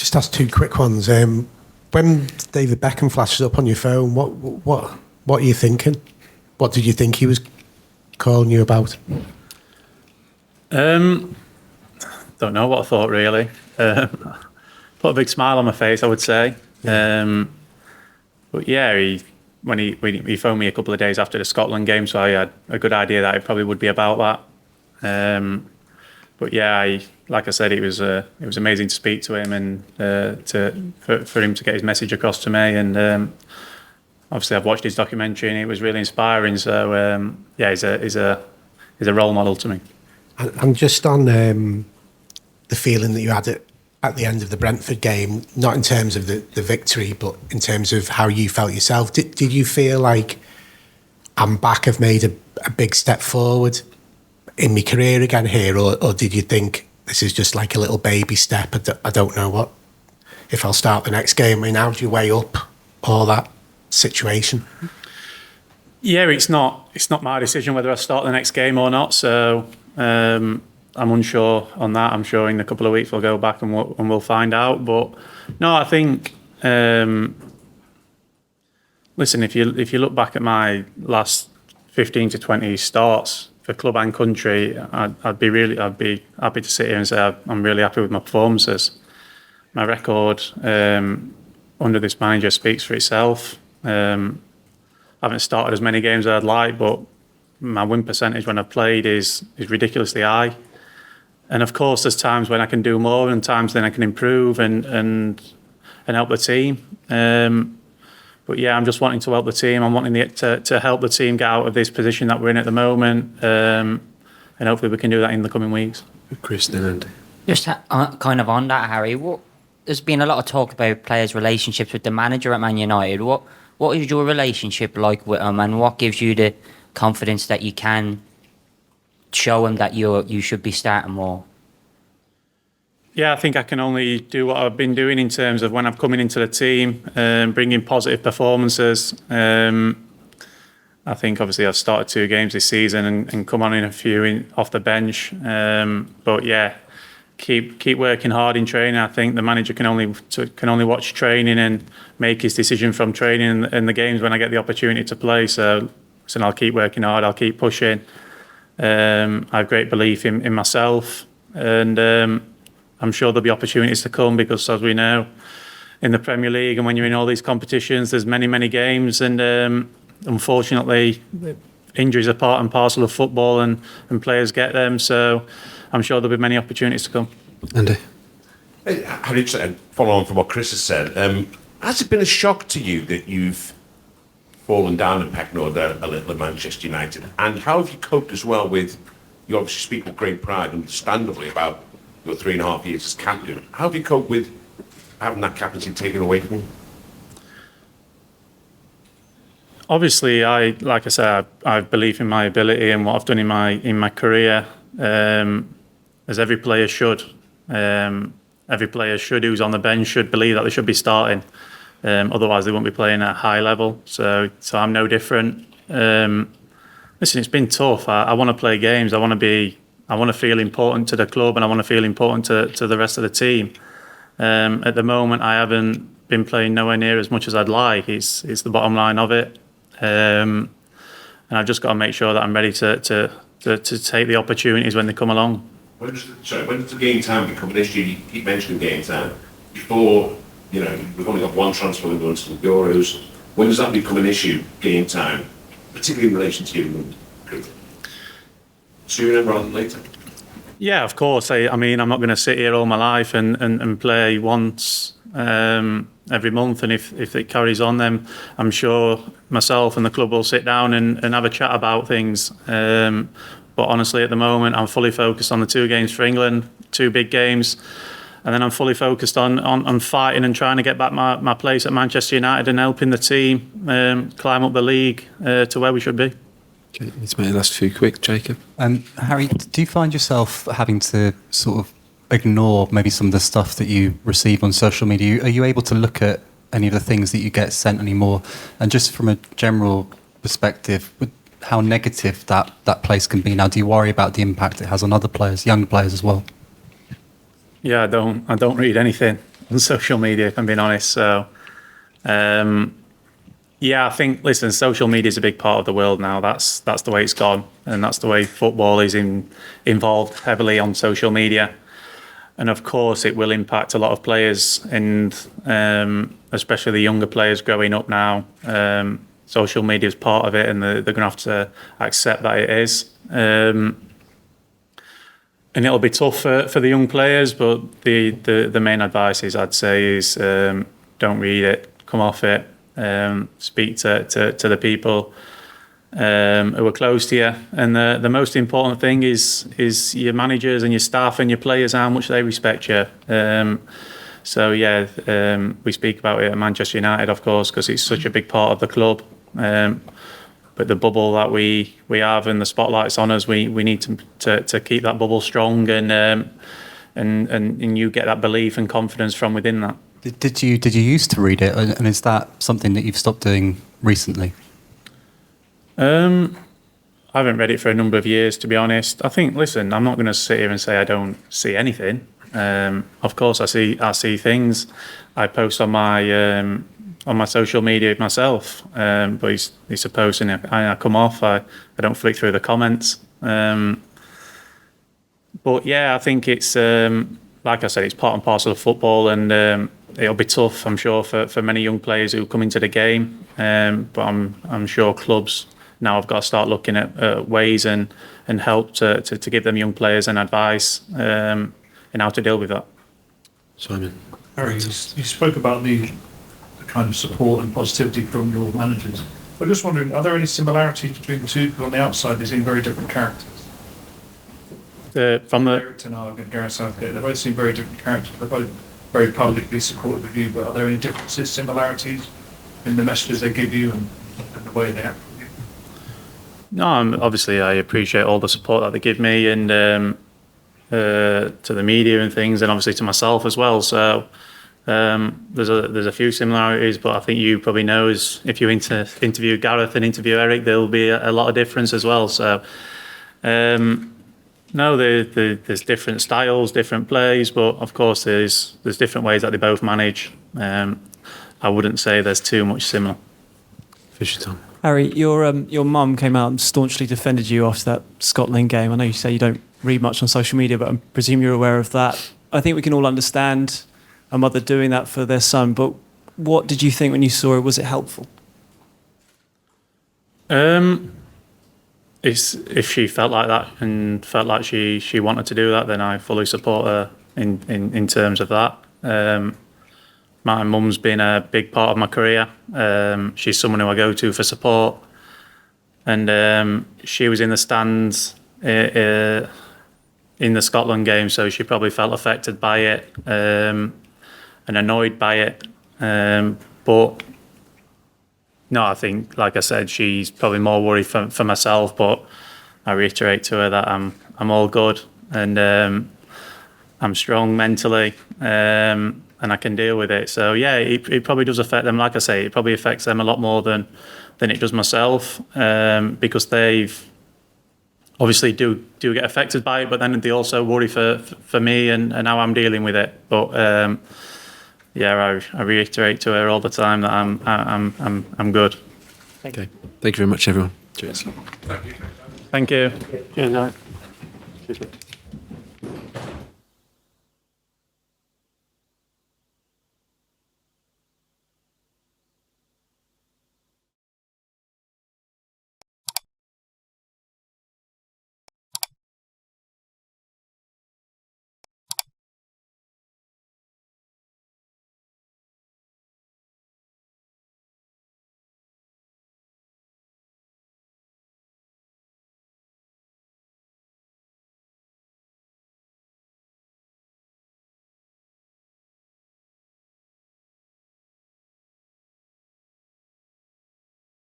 just ask two quick ones. When David Beckham flashes up on your phone, what are you thinking? What did you think he was calling you about? Don't know what I thought really. Put a big smile on my face, I would say. Yeah. But yeah, when he phoned me a couple of days after the Scotland game, so I had a good idea that it probably would be about that. But yeah, like I said, it was amazing to speak to him and for him to get his message across to me. And obviously, I've watched his documentary and it was really inspiring. So yeah, he's a role model to me. And just on the feeling that you had at the end of the Brentford game, not in terms of the victory, but in terms of how you felt yourself, did you feel like I'm back, I've made a big step forward in my career again here, or did you think this is just like a little baby step? I don't know if I'll start the next game. I mean, how do you weigh up all that situation? Yeah, it's not my decision whether I start the next game or not. So I'm unsure on that. I'm sure in a couple of weeks we'll go back and we'll find out. But no, I think listen, if you look back at my last 15 to 20 starts for club and country, I'd be happy to sit here and say I'm really happy with my performances. My record under this manager speaks for itself. I haven't started as many games as I'd like, but my win percentage when I've played is ridiculously high. And of course, there's times when I can do more and times then I can improve and help the team. But yeah, I'm just wanting to help the team. I'm wanting to help the team get out of this position that we're in at the moment. And hopefully we can do that in the coming weeks. Chris and Andy. Just kind of on that, Harry, there's been a lot of talk about players' relationships with the manager at Man United. What is your relationship like with him, and what gives you the confidence that you can show him that you should be starting more? Yeah, I think I can only do what I've been doing in terms of when I'm coming into the team, bringing positive performances. I think obviously I've started 2 games this season and come on in a few off the bench. But yeah, keep working hard in training. I think the manager can only watch training and make his decision from training and the games when I get the opportunity to play. So I'll keep working hard. I'll keep pushing. I have great belief in myself, and I'm sure there'll be opportunities to come because, as we know, in the Premier League and when you're in all these competitions, there's many games, and unfortunately, injuries are part and parcel of football, and players get them. So I'm sure there'll be many opportunities to come. Andy? Harry, follow on from what Chris has said, has it been a shock to you that you've fallen down a pecking order a little at Manchester United? And how have you coped as well with, you obviously speak with great pride, understandably, about your 3.5 years as captain. How have you coped with having that captaincy taken away from you? Obviously, like I said, I believe in my ability and what I've done in my career, as every player should. Every player who's on the bench should believe that they should be starting. Otherwise, they won't be playing at a high level. So I'm no different. Listen, it's been tough. I want to play games. I want to feel important to the club, and I want to feel important to the rest of the team. At the moment, I haven't been playing nowhere near as much as I'd like. It's the bottom line of it. And I've just got to make sure that I'm ready to take the opportunities when they come along. When does the game time become an issue? You keep mentioning game time. Before, we've only got one transfer window into the Euros. When does that become an issue, game time, particularly in relation to you? Sooner rather than later? Yeah, of course. I mean, I'm not going to sit here all my life and play once every month. And if it carries on, then I'm sure myself and the club will sit down and have a chat about things. But honestly, at the moment, I'm fully focused on the 2 games for England, 2 big games. And then I'm fully focused on fighting and trying to get back my place at Manchester United and helping the team climb up the league to where we should be. Okay, let's make the last few quick. Jacob? Harry, do you find yourself having to sort of ignore maybe some of the stuff that you receive on social media? Are you able to look at any of the things that you get sent anymore? And just from a general perspective, how negative that place can be now, do you worry about the impact it has on other players, young players as well? Yeah, I don't read anything. on social media, if I'm being honest. So, yeah, I think, listen, social media is a big part of the world now. That's the way it's gone, and that's the way football is involved heavily on social media. And of course, it will impact a lot of players, and especially the younger players growing up now. Social media is part of it, and they're going to have to accept that it is. And it'll be tough for the young players, but the main advice is, I'd say, is don't read it, come off it, speak to the people who are close to you. And the most important thing is your managers and your staff and your players, how much they respect you. So yeah, we speak about it at Manchester United, of course, because it's such a big part of the club. But the bubble that we have and the spotlights on us, we need to keep that bubble strong, and you get that belief and confidence from within that. Did you used to read it, and is that something that you've stopped doing recently? I haven't read it for a number of years, to be honest. I think, listen, I'm not going to sit here and say I don't see anything. Of course, I see things. I post on my social media myself, but it's a post, and I come off. I don't flick through the comments. But yeah, I think it's like I said, it's part and parcel of football, and it'll be tough, I'm sure, for many young players who come into the game. But I'm sure clubs now have got to start looking at ways and help to give them young players an advice in how to deal with that. Simon. Harry, you spoke about the kind of support and positivity from your managers. I'm just wondering, are there any similarities between the two? Because on the outside, they seem very different characters. From the Erik Ten Hag and Gareth Southgate, they both seem very different characters. They're both very publicly supportive of you, but are there any differences, similarities in the messages they give you and the way they act with you? No, obviously I appreciate all the support that they give me, and to the media and things, and obviously to myself as well. So there's a few similarities, but I think you probably know, is if you interview Gareth and interview Erik, there'll be a lot of difference as well. So no, there's different styles, different plays, but of course there's different ways that they both manage. I wouldn't say there's too much similar. Fisher Tom. Harry, your mum came out and staunchly defended you after that Scotland game. I know you say you don't read much on social media, but I presume you're aware of that. I think we can all understand a mother doing that for their son, but what did you think when you saw it? Was it helpful? If she felt like that and felt like she wanted to do that, then I fully support her in terms of that. My mum's been a big part of my career. She's someone who I go to for support, and she was in the stands in the Scotland game, so she probably felt affected by it and annoyed by it. But no, I think, like I said, she's probably more worried for myself. But I reiterate to her that I'm all good, and I'm strong mentally, and I can deal with it. So yeah, it probably does affect them. Like I say, it probably affects them a lot more than it does myself, because they've obviously do get affected by it, but then they also worry for me and how I'm dealing with it. But yeah, I reiterate to her all the time that I'm good. Okay. Thank you very much, everyone. Cheers. Thank you. Cheers, guys.